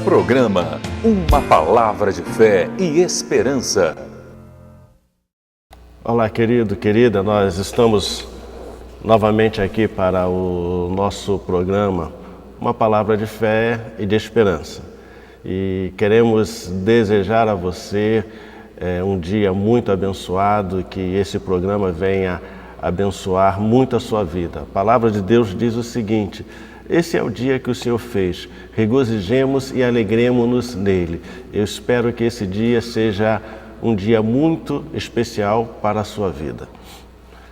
Programa Uma Palavra de Fé e Esperança. Olá, querido, querida, nós estamos novamente aqui para o nosso programa Uma Palavra de Fé e de Esperança. E queremos desejar a você um dia muito abençoado, que esse programa venha abençoar muito a sua vida. A palavra de Deus diz o seguinte: esse é o dia que o Senhor fez, regozijemos e alegremos-nos nele. Eu espero que esse dia seja um dia muito especial para a sua vida.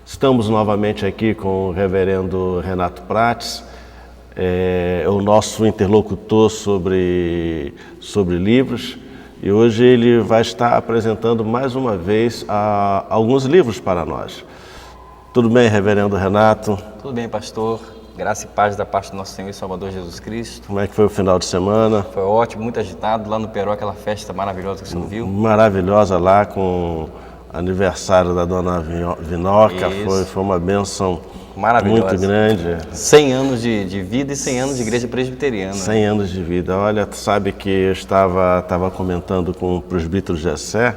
Estamos novamente aqui com o reverendo Renato Prates, o nosso interlocutor sobre livros, e hoje ele vai estar apresentando mais uma vez alguns livros para nós. Tudo bem, reverendo Renato? Tudo bem, pastor. Graça e paz da parte do nosso Senhor e Salvador Jesus Cristo. Como é que foi o final de semana? Foi ótimo, muito agitado. Lá no Peru, aquela festa maravilhosa que você não viu. Maravilhosa lá, com aniversário da dona Vinoca. Foi uma bênção muito grande. 100 anos de vida e 100 anos de igreja presbiteriana. 100 anos de vida. Olha, sabe que eu estava comentando com o presbítero Gessé,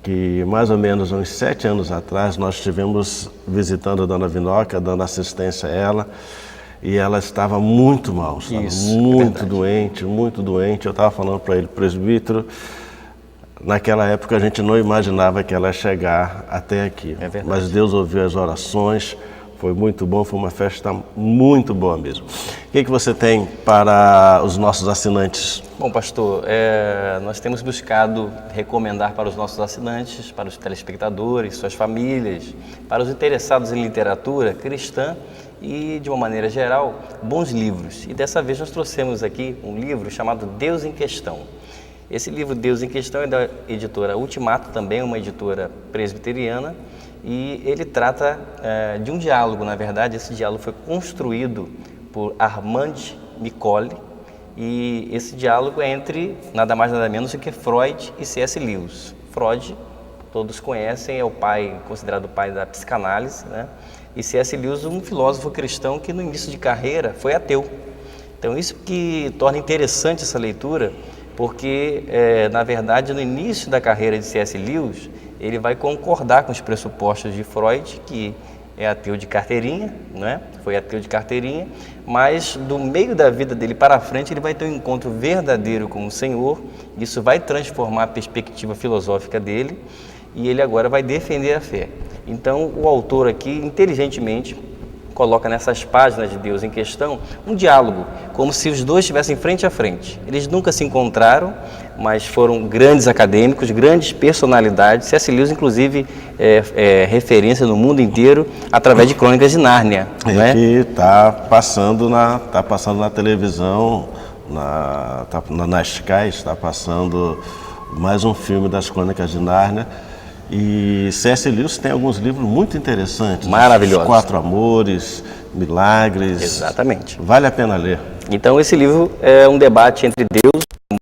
que mais ou menos uns 7 anos atrás nós estivemos visitando a dona Vinoca, dando assistência a ela, e ela estava muito mal, muito doente. Eu estava falando para ele, presbítero, naquela época a gente não imaginava que ela ia chegar até aqui, mas Deus ouviu as orações, foi muito bom, foi uma festa muito boa mesmo. O que você tem para os nossos assinantes? Bom, pastor, nós temos buscado recomendar para os nossos assinantes, para os telespectadores, suas famílias, para os interessados em literatura cristã e, de uma maneira geral, bons livros. E dessa vez nós trouxemos aqui um livro chamado Deus em Questão. Esse livro, Deus em Questão, é da editora Ultimato, também uma editora presbiteriana, e ele trata de um diálogo. Na verdade, esse diálogo foi construído por Armand Nicole, e esse diálogo é entre nada mais nada menos do que Freud e C.S. Lewis. Freud, todos conhecem, é o pai, considerado o pai da psicanálise, né? E C.S. Lewis, um filósofo cristão que no início de carreira foi ateu. Então isso que torna interessante essa leitura, porque na verdade no início da carreira de C.S. Lewis, ele vai concordar com os pressupostos de Freud, que é ateu de carteirinha, né? Foi ateu de carteirinha, mas do meio da vida dele para frente ele vai ter um encontro verdadeiro com o Senhor. Isso vai transformar a perspectiva filosófica dele e ele agora vai defender a fé. Então o autor aqui inteligentemente coloca nessas páginas de Deus em Questão um diálogo, como se os dois estivessem frente a frente. Eles nunca se encontraram, mas foram grandes acadêmicos, grandes personalidades. C.S. Lewis, inclusive, é referência no mundo inteiro através de Crônicas de Nárnia. Que está passando na televisão, na Sky, está passando mais um filme das Crônicas de Nárnia. E C.S. Lewis tem alguns livros muito interessantes. Maravilhosos. Os 4 Amores, Milagres. Exatamente. Vale a pena ler. Então esse livro é um debate entre Deus, o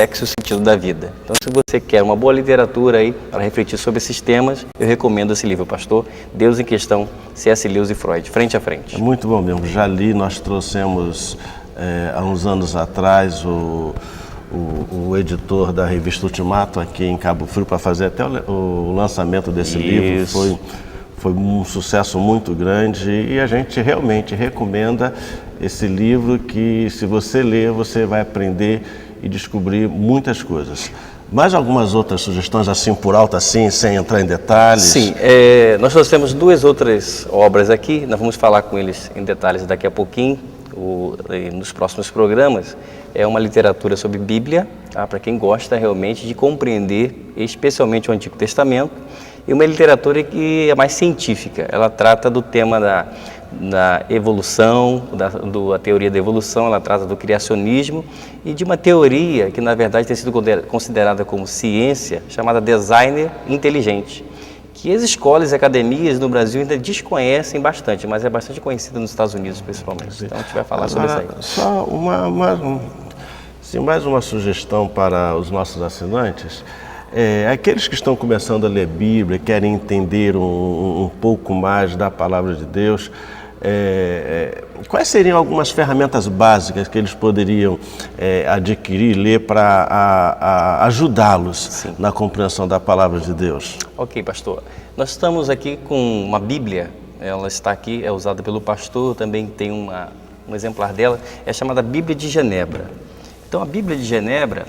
sexo e o sentido da vida. Então se você quer uma boa literatura aí para refletir sobre esses temas, eu recomendo esse livro, pastor. Deus em Questão, C.S. Lewis e Freud, frente a frente. É muito bom mesmo. Já li, nós trouxemos há uns anos atrás o editor da revista Ultimato aqui em Cabo Frio para fazer até o lançamento desse livro. Foi um sucesso muito grande e a gente realmente recomenda esse livro, que se você ler, você vai aprender e descobrir muitas coisas. Mais algumas outras sugestões assim por alto, assim, sem entrar em detalhes? Sim, nós trouxemos 2 outras obras aqui, nós vamos falar com eles em detalhes daqui a pouquinho, nos próximos programas. É uma literatura sobre Bíblia, para quem gosta realmente de compreender especialmente o Antigo Testamento, e uma literatura que é mais científica. Ela trata do tema da evolução, da teoria da evolução, ela trata do criacionismo e de uma teoria que na verdade tem sido considerada como ciência, chamada designer inteligente, que as escolas e academias no Brasil ainda desconhecem bastante, mas é bastante conhecida nos Estados Unidos principalmente. Então a gente vai falar sobre isso aí. Só mais uma sugestão para os nossos assinantes. Aqueles que estão começando a ler Bíblia, querem entender um pouco mais da Palavra de Deus, quais seriam algumas ferramentas básicas que eles poderiam adquirir, ler para ajudá-los na compreensão da palavra de Deus? Ok, pastor. Nós estamos aqui com uma Bíblia, ela está aqui, é usada pelo pastor, também tem um exemplar dela, é chamada Bíblia de Genebra. Então a Bíblia de Genebra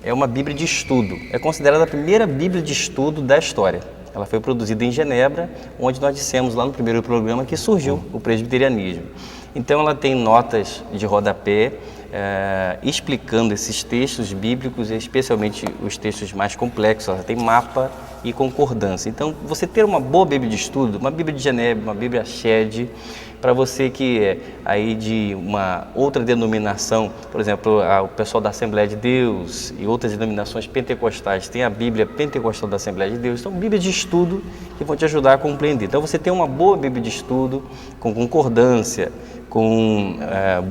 é uma Bíblia de estudo, é considerada a primeira Bíblia de estudo da história. Ela foi produzida em Genebra, onde nós dissemos lá no primeiro programa que surgiu o presbiterianismo. Então ela tem notas de rodapé explicando esses textos bíblicos, especialmente os textos mais complexos. Ela tem mapa e concordância. Então você ter uma boa Bíblia de estudo, uma Bíblia de Genebra, uma Bíblia Shed, para você que é aí de uma outra denominação, por exemplo, o pessoal da Assembleia de Deus e outras denominações pentecostais, tem a Bíblia Pentecostal da Assembleia de Deus, então Bíblia de estudo que vão te ajudar a compreender. Então você tem uma boa Bíblia de estudo, com concordância, com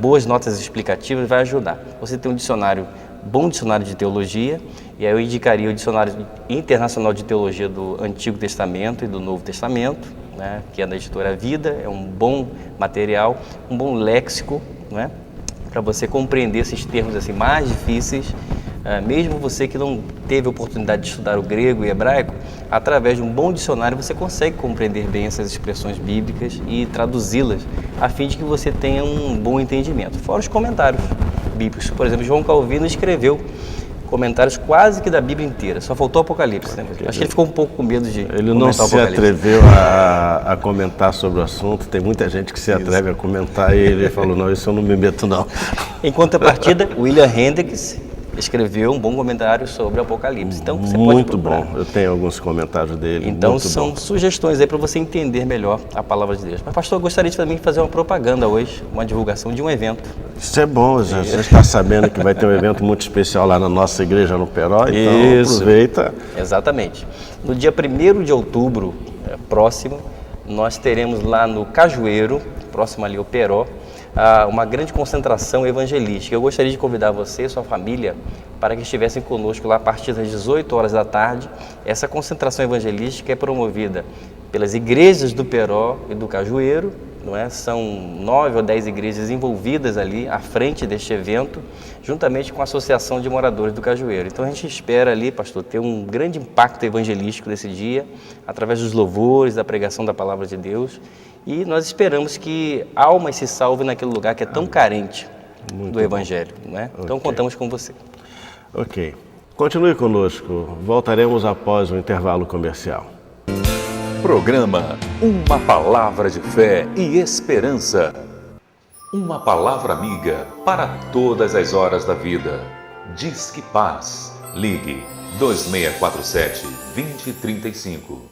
boas notas explicativas, vai ajudar. Você tem um dicionário, bom dicionário de teologia, e aí eu indicaria o Dicionário Internacional de Teologia do Antigo Testamento e do Novo Testamento, né, que é da editora Vida, é um bom material, um bom léxico, né, para você compreender esses termos assim, mais difíceis. Mesmo você que não teve oportunidade de estudar o grego e hebraico, através de um bom dicionário você consegue compreender bem essas expressões bíblicas e traduzi-las, a fim de que você tenha um bom entendimento. Fora os comentários bíblicos. Por exemplo, João Calvino escreveu comentários quase que da Bíblia inteira, só faltou o Apocalipse, né? Acho que ele ficou um pouco com medo de Ele não se atreveu a comentar sobre o assunto, tem muita gente que se atreve a comentar e ele falou, não, isso eu não me meto não. Em contrapartida, William Hendricks escreveu um bom comentário sobre o Apocalipse. Então você muito pode procurar. Bom, eu tenho alguns comentários dele. Então muito são bom. Sugestões aí para você entender melhor a palavra de Deus. Mas pastor, eu gostaria também de fazer uma propaganda hoje, uma divulgação de um evento. Isso é bom, você está sabendo que vai ter um evento muito especial lá na nossa igreja no Peró, então aproveita. Exatamente. No dia 1º de outubro, próximo, nós teremos lá no Cajueiro, próximo ali ao Peró, uma grande concentração evangelística. Eu gostaria de convidar você e sua família para que estivessem conosco lá a partir das 18 horas da tarde. Essa concentração evangelística é promovida pelas igrejas do Peró e do Cajueiro, não é? São 9 ou 10 igrejas envolvidas ali à frente deste evento, juntamente com a Associação de Moradores do Cajueiro. Então a gente espera ali, pastor, ter um grande impacto evangelístico desse dia, através dos louvores, da pregação da Palavra de Deus, e nós esperamos que almas se salvem naquele lugar que é tão carente do Evangelho, não é? Então contamos com você. Ok. Continue conosco, voltaremos após o intervalo comercial. Programa Uma Palavra de Fé e Esperança. Uma palavra amiga para todas as horas da vida. Disque Paz. Ligue 2647-2035.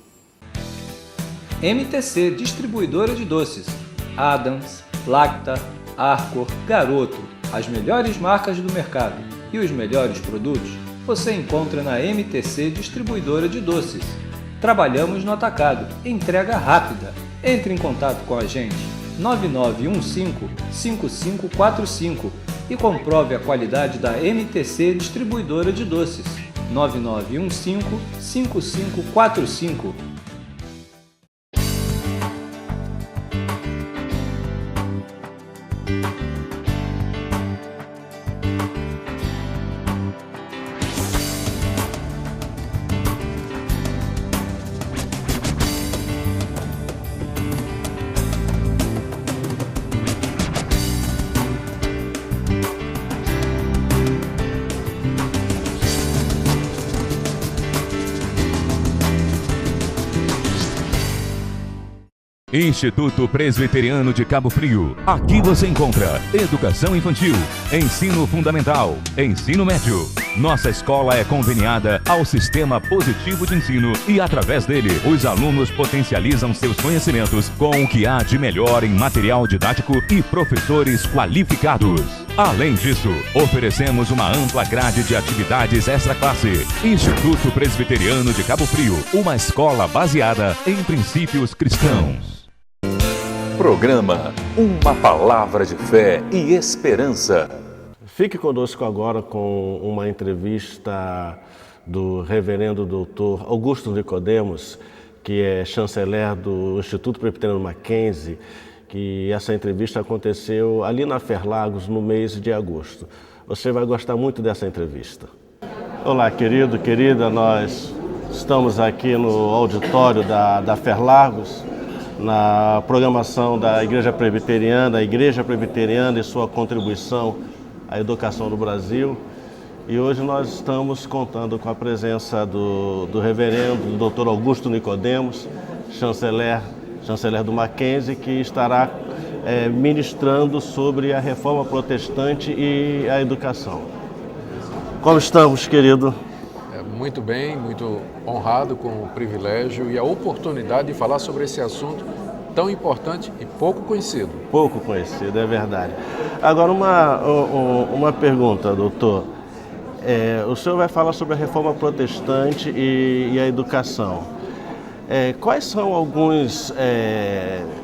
MTC Distribuidora de Doces. Adams, Lacta, Arcor, Garoto, as melhores marcas do mercado e os melhores produtos você encontra na MTC Distribuidora de Doces. Trabalhamos no atacado, entrega rápida. Entre em contato com a gente 9915-5545 e comprove a qualidade da MTC Distribuidora de Doces. 9915-5545. Instituto Presbiteriano de Cabo Frio. Aqui você encontra educação infantil, ensino fundamental, ensino médio. Nossa escola é conveniada ao Sistema Positivo de Ensino e, através dele, os alunos potencializam seus conhecimentos com o que há de melhor em material didático e professores qualificados. Além disso, oferecemos uma ampla grade de atividades extra-classe. Instituto Presbiteriano de Cabo Frio, uma escola baseada em princípios cristãos. Programa Uma Palavra de Fé e Esperança. Fique conosco agora com uma entrevista do reverendo doutor Augusto Nicodemos, que é chanceler do Instituto Presbiteriano Mackenzie que essa entrevista aconteceu ali na Ferlagos no mês de agosto. Você vai gostar muito dessa entrevista. Olá, querido, querida, nós estamos aqui no auditório da Ferlagos, na programação da Igreja Presbiteriana, a Igreja Presbiteriana e sua contribuição à educação do Brasil. E hoje nós estamos contando com a presença do reverendo, do Dr. Augusto Nicodemos, chanceler do Mackenzie, que estará ministrando sobre a reforma protestante e a educação. Como estamos, querido? Muito bem, muito honrado com o privilégio e a oportunidade de falar sobre esse assunto tão importante e pouco conhecido. Pouco conhecido, é verdade. Agora, uma pergunta, doutor. O senhor vai falar sobre a reforma protestante e a educação. Quais são alguns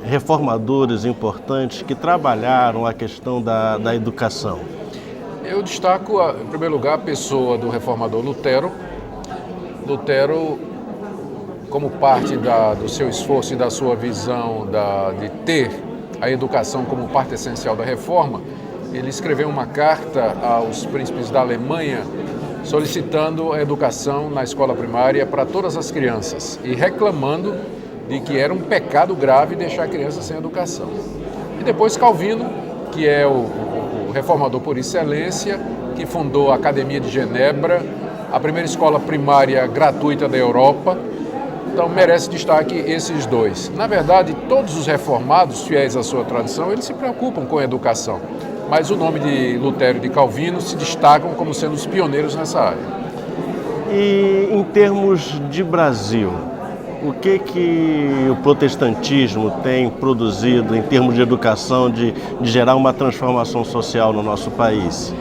reformadores importantes que trabalharam a questão da educação? Eu destaco, em primeiro lugar, a pessoa do reformador Lutero. Lutero, como parte do seu esforço e da sua visão de ter a educação como parte essencial da reforma, ele escreveu uma carta aos príncipes da Alemanha solicitando a educação na escola primária para todas as crianças e reclamando de que era um pecado grave deixar a criança sem educação. E depois Calvino, que é o reformador por excelência, que fundou a Academia de Genebra, a primeira escola primária gratuita da Europa. Então merece destaque esses dois. Na verdade, todos os reformados, fiéis à sua tradição, eles se preocupam com a educação. Mas o nome de Lutero e de Calvino se destacam como sendo os pioneiros nessa área. E em termos de Brasil, o que o protestantismo tem produzido em termos de educação, de gerar uma transformação social no nosso país?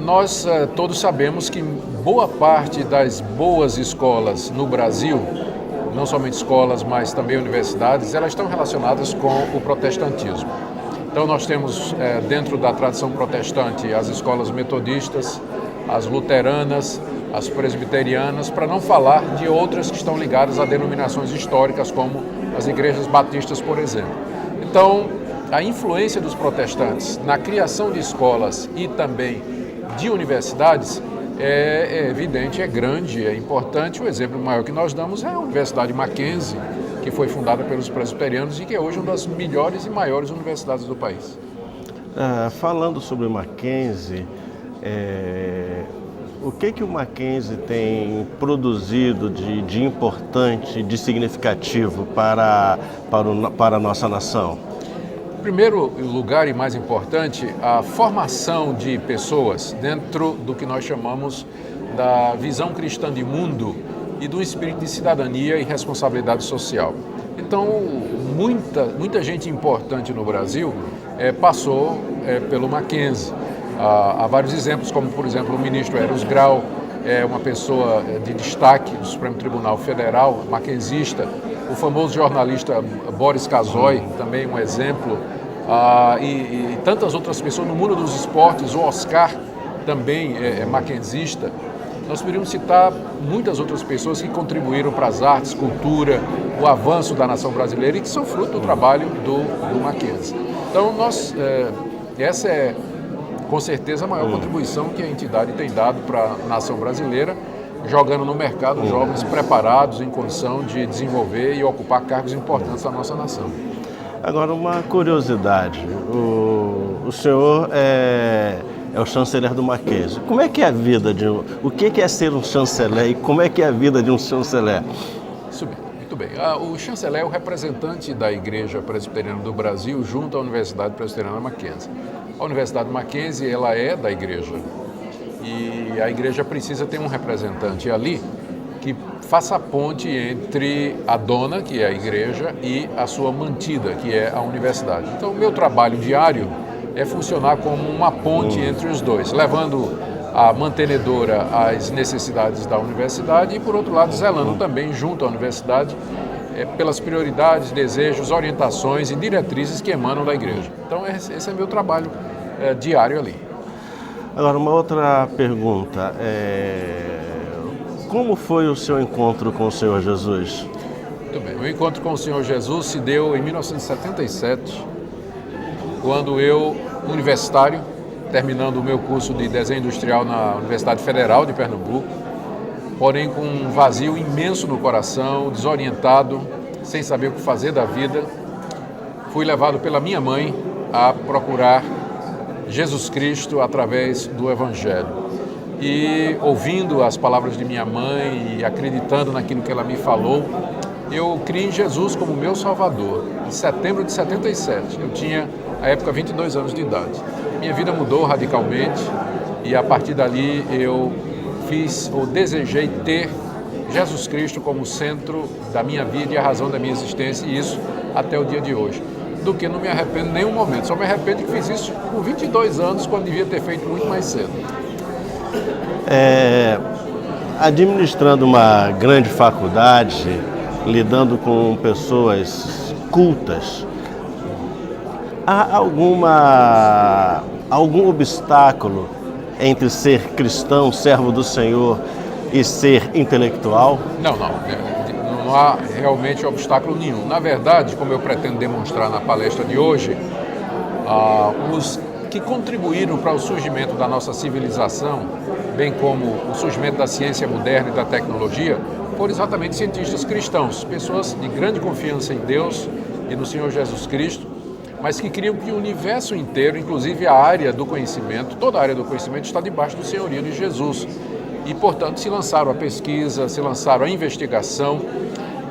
Nós todos sabemos que boa parte das boas escolas no Brasil, não somente escolas, mas também universidades, elas estão relacionadas com o protestantismo. Então nós temos dentro da tradição protestante as escolas metodistas, as luteranas, as presbiterianas, para não falar de outras que estão ligadas a denominações históricas, como as igrejas batistas, por exemplo. Então, a influência dos protestantes na criação de escolas e também de universidades é evidente, é grande, é importante. O exemplo maior que nós damos é a Universidade Mackenzie, que foi fundada pelos presbiterianos e que é hoje uma das melhores e maiores universidades do país. Falando sobre o Mackenzie, o que o Mackenzie tem produzido de importante, de significativo para a nossa nação? Em primeiro lugar e mais importante, a formação de pessoas dentro do que nós chamamos da visão cristã de mundo e do espírito de cidadania e responsabilidade social. Então, muita gente importante no Brasil passou pelo Mackenzie. Há vários exemplos, como, por exemplo, o ministro Eros Grau, uma pessoa de destaque do Supremo Tribunal Federal, mackenzista. O famoso jornalista Boris Casoy, também um exemplo. E tantas outras pessoas no mundo dos esportes. O Oscar também é mackenzista. Nós poderíamos citar muitas outras pessoas que contribuíram para as artes, cultura, o avanço da nação brasileira e que são fruto do trabalho do Mackenzie. Então, essa é, com certeza, a maior contribuição que a entidade tem dado para a nação brasileira, jogando no mercado jovens preparados em condição de desenvolver e ocupar cargos importantes da nossa nação. Agora, uma curiosidade. O senhor é o chanceler do Mackenzie. Como é que é a vida o que é ser um chanceler e como é que é a vida de um chanceler? Isso mesmo, muito bem. O chanceler é o representante da Igreja Presbiteriana do Brasil junto à Universidade Presbiteriana Mackenzie. A Universidade Mackenzie, ela é da Igreja e a Igreja precisa ter um representante ali que faça a ponte entre a dona, que é a Igreja, e a sua mantida, que é a Universidade. Então, o meu trabalho diário é funcionar como uma ponte entre os dois, levando a mantenedora às necessidades da universidade e, por outro lado, zelando também junto à universidade pelas prioridades, desejos, orientações e diretrizes que emanam da Igreja. Então, esse é meu trabalho diário ali. Agora, uma outra pergunta. Como foi o seu encontro com o Senhor Jesus? Muito bem. O encontro com o Senhor Jesus se deu em 1977, quando eu, universitário, terminando o meu curso de desenho industrial na Universidade Federal de Pernambuco, porém com um vazio imenso no coração, desorientado, sem saber o que fazer da vida, fui levado pela minha mãe a procurar Jesus Cristo através do Evangelho. E ouvindo as palavras de minha mãe e acreditando naquilo que ela me falou, eu criei em Jesus como meu Salvador, em setembro de 77. Eu tinha, à época, 22 anos de idade. Minha vida mudou radicalmente e, a partir dali, eu desejei ter Jesus Cristo como centro da minha vida e a razão da minha existência, e isso até o dia de hoje. Do que não me arrependo em nenhum momento, só me arrependo que fiz isso com 22 anos, quando devia ter feito muito mais cedo. Administrando uma grande faculdade, lidando com pessoas cultas, há algum obstáculo entre ser cristão, servo do Senhor, e ser intelectual? Não há realmente obstáculo nenhum. Na verdade, como eu pretendo demonstrar na palestra de hoje, os que contribuíram para o surgimento da nossa civilização, bem como o surgimento da ciência moderna e da tecnologia, foram exatamente cientistas cristãos, pessoas de grande confiança em Deus e no Senhor Jesus Cristo, mas que queriam que o universo inteiro, inclusive a área do conhecimento, toda a área do conhecimento está debaixo do senhorio de Jesus. E, portanto, se lançaram à pesquisa, se lançaram à investigação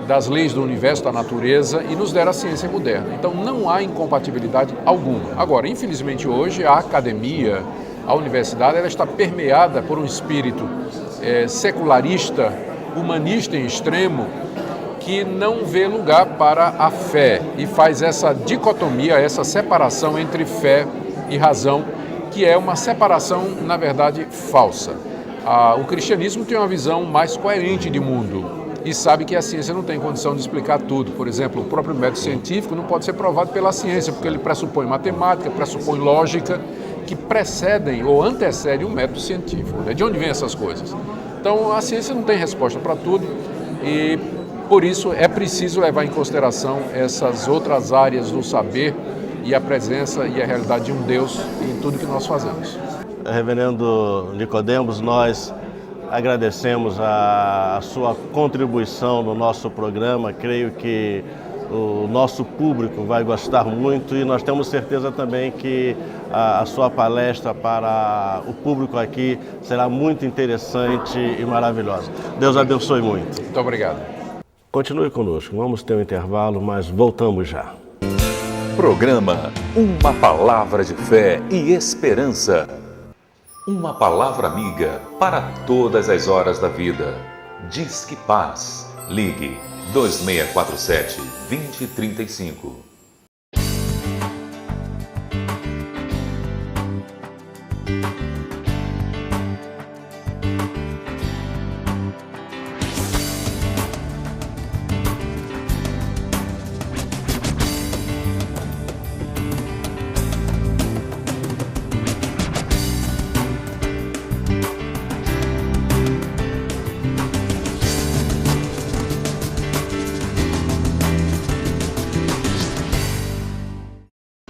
das leis do universo, da natureza, e nos deram a ciência moderna. Então, não há incompatibilidade alguma. Agora, infelizmente, hoje, a academia, a universidade, ela está permeada por um espírito secularista, humanista em extremo, que não vê lugar para a fé e faz essa dicotomia, essa separação entre fé e razão, que é uma separação, na verdade, falsa. O cristianismo tem uma visão mais coerente de mundo e sabe que a ciência não tem condição de explicar tudo. Por exemplo, o próprio método científico não pode ser provado pela ciência, porque ele pressupõe matemática, pressupõe lógica, que precedem ou antecedem o método científico. De onde vêm essas coisas? Então, a ciência não tem resposta para tudo e, por isso, é preciso levar em consideração essas outras áreas do saber e a presença e a realidade de um Deus em tudo que nós fazemos. Reverendo Nicodemos, nós agradecemos a sua contribuição no nosso programa. Creio que o nosso público vai gostar muito e nós temos certeza também que a sua palestra para o público aqui será muito interessante e maravilhosa. Deus abençoe muito. Muito obrigado. Continue conosco, vamos ter um intervalo, mas voltamos já. Programa Uma Palavra de Fé e Esperança. Uma palavra amiga para todas as horas da vida. Disque Paz. Ligue 2647-2035.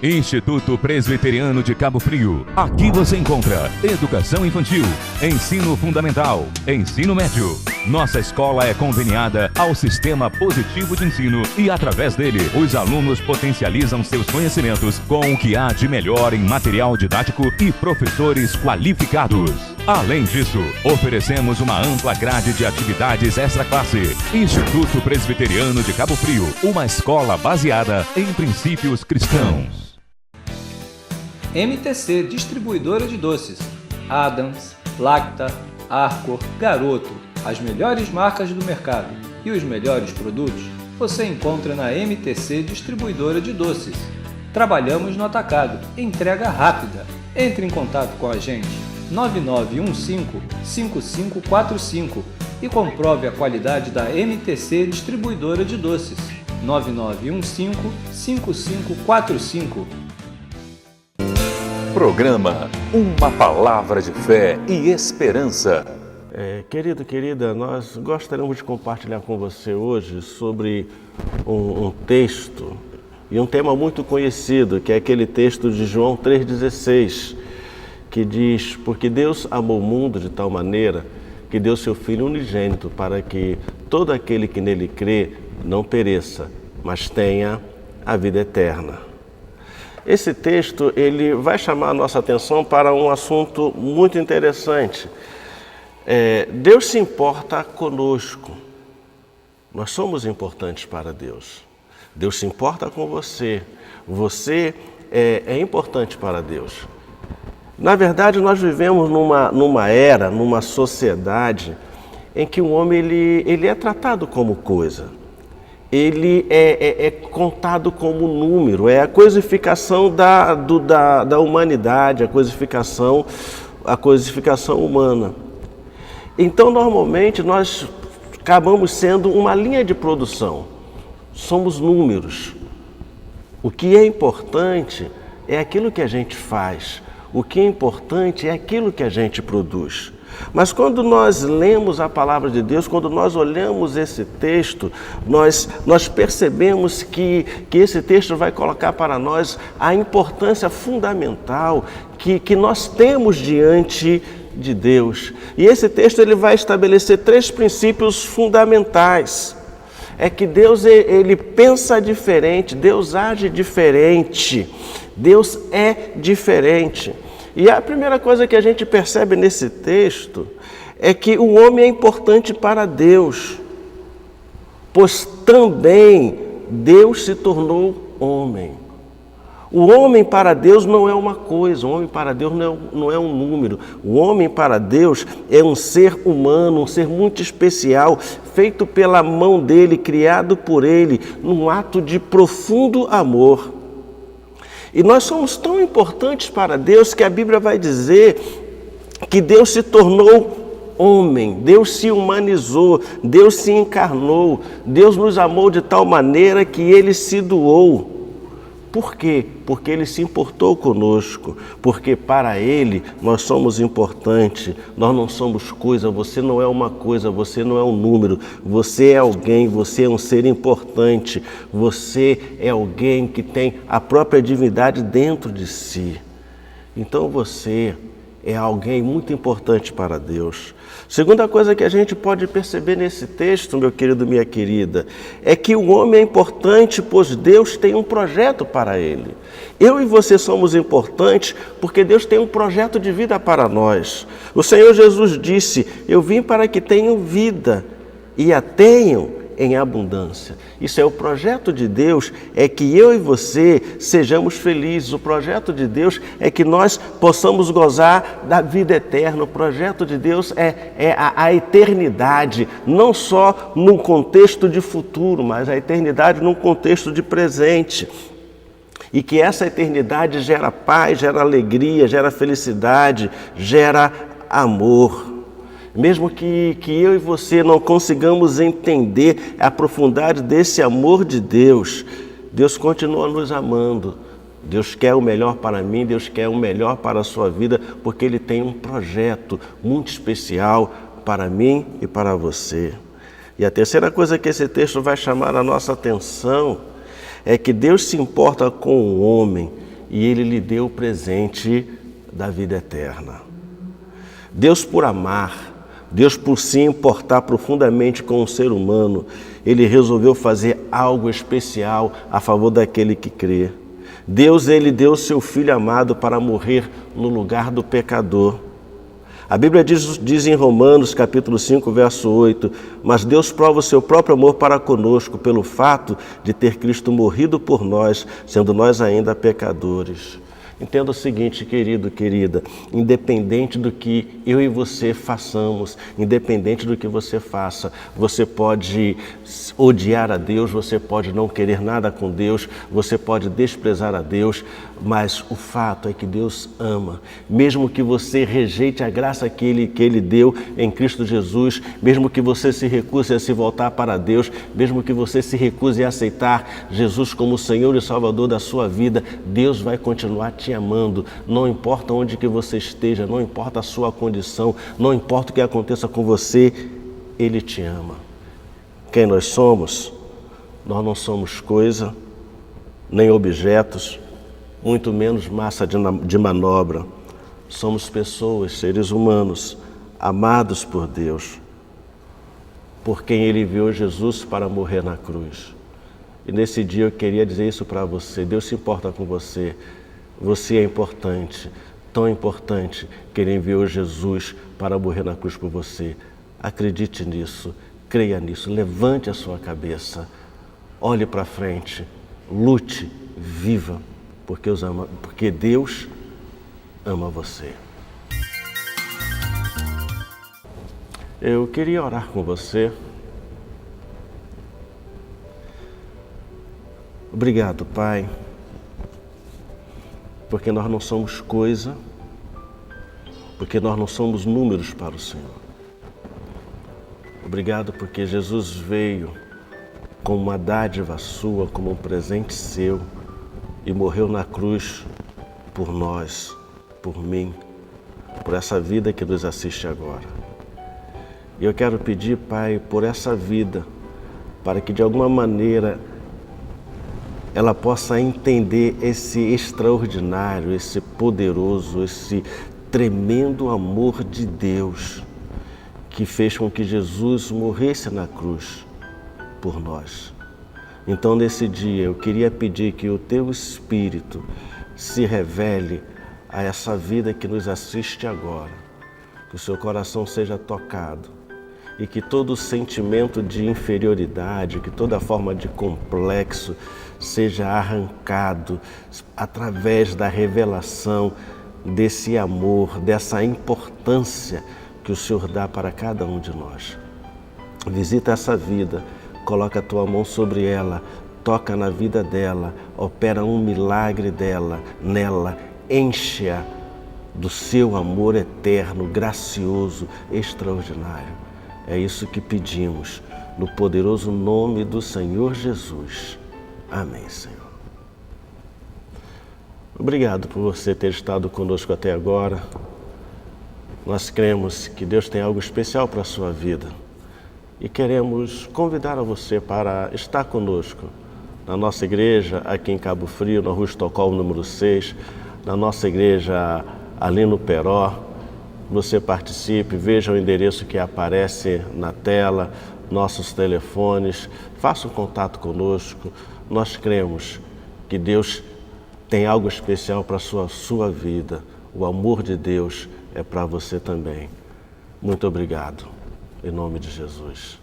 Instituto Presbiteriano de Cabo Frio. Aqui você encontra educação infantil, ensino fundamental, ensino médio. Nossa escola é conveniada ao sistema positivo de ensino e, através dele, os alunos potencializam seus conhecimentos com o que há de melhor em material didático e professores qualificados. Além disso, oferecemos uma ampla grade de atividades extra-classe. Instituto Presbiteriano de Cabo Frio, uma escola baseada em princípios cristãos. MTC Distribuidora de Doces. Adams, Lacta, Arcor, Garoto, as melhores marcas do mercado e os melhores produtos você encontra na MTC Distribuidora de Doces. Trabalhamos no atacado, entrega rápida. Entre em contato com a gente 9915-5545 e comprove a qualidade da MTC Distribuidora de Doces. 9915-5545. Programa Uma Palavra de Fé e Esperança. Querido, querida, nós gostaríamos de compartilhar com você hoje sobre um texto E um tema muito conhecido, que é aquele texto de João 3,16, que diz: porque Deus amou o mundo de tal maneira que deu seu Filho unigênito para que todo aquele que nele crê não pereça, mas tenha a vida eterna. Esse texto ele vai chamar a nossa atenção para um assunto muito interessante. Deus se importa conosco. Nós somos importantes para Deus. Deus se importa com você. Você é importante para Deus. Na verdade, nós vivemos numa era, numa sociedade em que o homem ele é tratado como coisa. Ele é contado como número, é a coisificação da humanidade, a coisificação humana. Então, normalmente, nós acabamos sendo uma linha de produção, somos números. O que é importante é aquilo que a gente faz, o que é importante é aquilo que a gente produz. Mas quando nós lemos a palavra de Deus, quando nós olhamos esse texto, nós percebemos que esse texto vai colocar para nós a importância fundamental que nós temos diante de Deus. E esse texto ele vai estabelecer 3 princípios fundamentais. É que Deus ele pensa diferente, Deus age diferente, Deus é diferente. E a primeira coisa que a gente percebe nesse texto é que o homem é importante para Deus, pois também Deus se tornou homem. O homem para Deus não é uma coisa, o homem para Deus não é um número. O homem para Deus é um ser humano, um ser muito especial, feito pela mão dele, criado por ele, num ato de profundo amor. E nós somos tão importantes para Deus que a Bíblia vai dizer que Deus se tornou homem, Deus se humanizou, Deus se encarnou, Deus nos amou de tal maneira que Ele se doou. Por quê? Porque Ele se importou conosco, porque para Ele nós somos importantes, nós não somos coisa, você não é uma coisa, você não é um número, você é alguém, você é um ser importante, você é alguém que tem a própria divindade dentro de si. Então você é alguém muito importante para Deus. Segunda coisa que a gente pode perceber nesse texto, meu querido, minha querida, é que o homem é importante, pois Deus tem um projeto para ele. Eu e você somos importantes porque Deus tem um projeto de vida para nós. O Senhor Jesus disse: eu vim para que tenham vida e a tenham em abundância. Isso é o projeto de Deus, é que eu e você sejamos felizes. O projeto de Deus é que nós possamos gozar da vida eterna. O projeto de Deus é a eternidade, não só num contexto de futuro, mas a eternidade num contexto de presente. E que essa eternidade gera paz, gera alegria, gera felicidade, gera amor. Mesmo que eu e você não consigamos entender a profundidade desse amor de Deus, Deus continua nos amando. Deus quer o melhor para mim, Deus quer o melhor para a sua vida, porque Ele tem um projeto muito especial para mim e para você. E a terceira coisa que esse texto vai chamar a nossa atenção é que Deus se importa com o homem e Ele lhe deu o presente da vida eterna. Deus, por amar, Deus, por se importar profundamente com o ser humano, Ele resolveu fazer algo especial a favor daquele que crê. Deus, Ele deu o seu Filho amado para morrer no lugar do pecador. A Bíblia diz em Romanos, capítulo 5, verso 8, mas Deus prova o seu próprio amor para conosco pelo fato de ter Cristo morrido por nós, sendo nós ainda pecadores. Entenda o seguinte, querido, querida, independente do que eu e você façamos, independente do que você faça, você pode odiar a Deus, você pode não querer nada com Deus, você pode desprezar a Deus, mas o fato é que Deus ama. Mesmo que você rejeite a graça que Ele deu em Cristo Jesus, mesmo que você se recuse a se voltar para Deus, mesmo que você se recuse a aceitar Jesus como Senhor e Salvador da sua vida, Deus vai continuar te amando. Não importa onde que você esteja, não importa a sua condição, não importa o que aconteça com você, Ele te ama. Quem nós somos? Nós não somos coisa, nem objetos, muito menos massa de manobra. Somos pessoas, seres humanos, amados por Deus, por quem Ele enviou Jesus para morrer na cruz. E nesse dia eu queria dizer isso para você. Deus se importa com você. Você é importante, tão importante que Ele enviou Jesus para morrer na cruz por você. Acredite nisso, creia nisso, levante a sua cabeça, olhe para frente, lute, viva, porque Deus ama você. Eu queria orar com você. Obrigado, Pai, porque nós não somos coisa, porque nós não somos números para o Senhor. Obrigado porque Jesus veio como uma dádiva sua, como um presente seu, e morreu na cruz por nós, por mim, por essa vida que nos assiste agora. E eu quero pedir, Pai, por essa vida, para que de alguma maneira ela possa entender esse extraordinário, esse poderoso, esse tremendo amor de Deus que fez com que Jesus morresse na cruz por nós. Então, nesse dia, eu queria pedir que o Teu Espírito se revele a essa vida que nos assiste agora, que o seu coração seja tocado e que todo sentimento de inferioridade, que toda forma de complexo seja arrancado através da revelação desse amor, dessa importância que o Senhor dá para cada um de nós. Visita essa vida, coloca a tua mão sobre ela, toca na vida dela, opera um milagre nela, enche-a do seu amor eterno, gracioso, extraordinário. É isso que pedimos, no poderoso nome do Senhor Jesus. Amém, Senhor. Obrigado por você ter estado conosco até agora. Nós cremos que Deus tem algo especial para a sua vida e queremos convidar a você para estar conosco na nossa igreja aqui em Cabo Frio, na Rua Estocolmo, número 6, na nossa igreja ali no Peró. Você participe, veja o endereço que aparece na tela, nossos telefones, faça um contato conosco. Nós cremos que Deus tem algo especial para a sua vida. O amor de Deus é para você também. Muito obrigado, em nome de Jesus.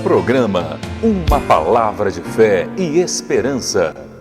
Programa Uma Palavra de Fé e Esperança.